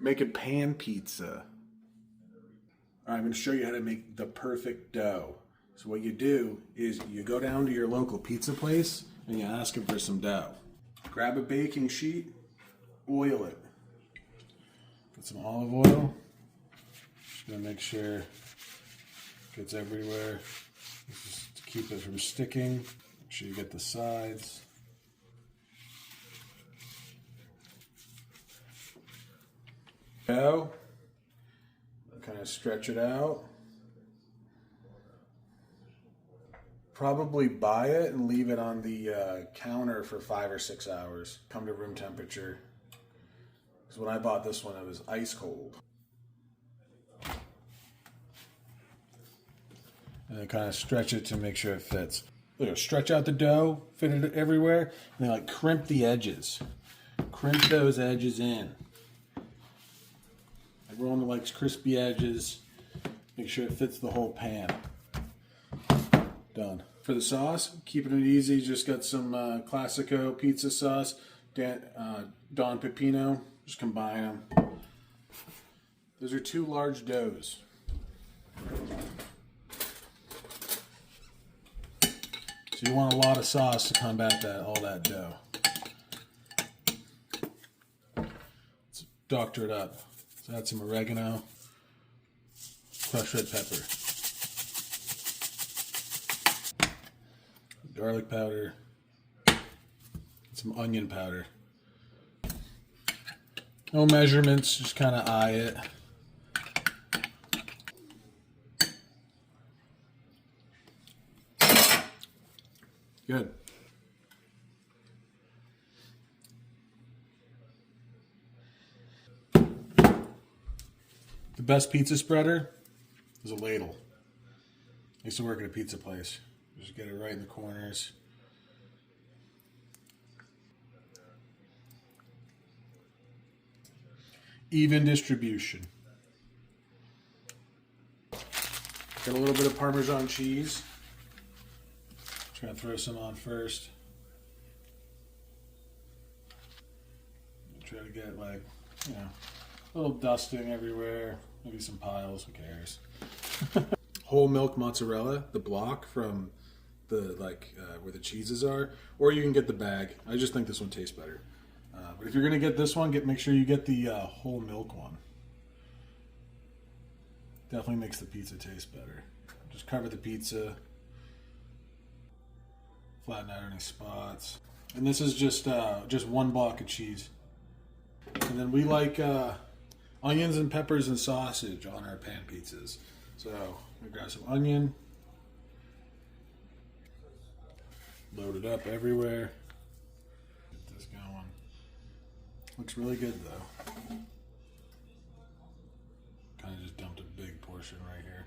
Making pan pizza. All right, I'm going to show you how to make the perfect dough. So what you do is you go down to your local pizza place and you ask them for some dough. Grab a baking sheet, oil it. Put some olive oil. Just going to make sure it gets everywhere. This is to keep it from sticking. Make sure you get the sides. Dough. Kind of stretch it out. Probably buy it and leave it on the counter for 5 or 6 hours. Come to room temperature. Because when I bought this one, it was ice cold. And then kind of stretch it to make sure it fits. Look, stretch out the dough, fit it everywhere, and then like crimp the edges. Crimp those edges in. Everyone likes crispy edges. Make sure it fits the whole pan. Done. For the sauce, keeping it easy, just got some Classico pizza sauce, Don Pepino. Just combine them. Those are 2 large doughs. So you want a lot of sauce to combat all that dough. Let's doctor it up. So add some oregano, crushed red pepper, garlic powder, some onion powder. No measurements, just kind of eye it. Good. The best pizza spreader is a ladle. I used to work at a pizza place. Just get it right in the corners. Even distribution. Got a little bit of Parmesan cheese. Just gonna throw some on first. Try to get like, you know, a little dusting everywhere. Maybe some piles, who cares? Whole milk mozzarella, the block from the where the cheeses are, or you can get the bag. I just think this one tastes better. But if you're gonna get this one, make sure you get the whole milk one. Definitely makes the pizza taste better. Just cover the pizza, flatten out any spots, and this is just 1 block of cheese. And then we like onions and peppers and sausage on our pan pizzas. So we grab some onion, load it up everywhere. Get this going. Looks really good though. Kind of just dumped a big portion right here.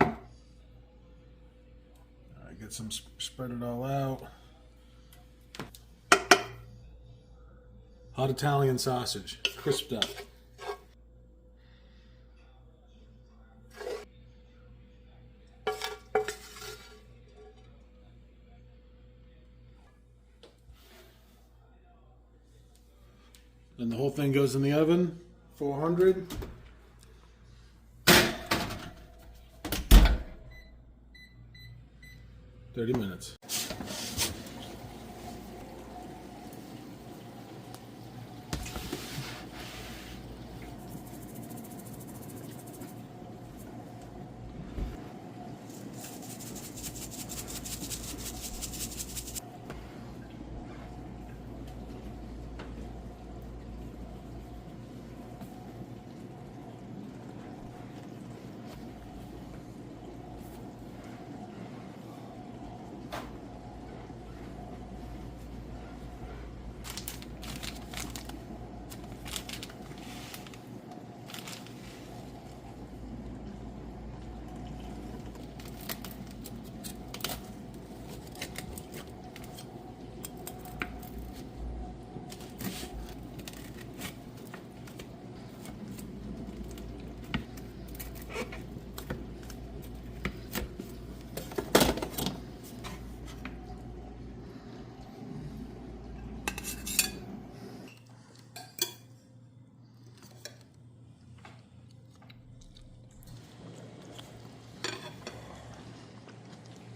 All right, get some, spread it all out. Hot Italian sausage, crisped up. Then the whole thing goes in the oven, 400. $30 minutes.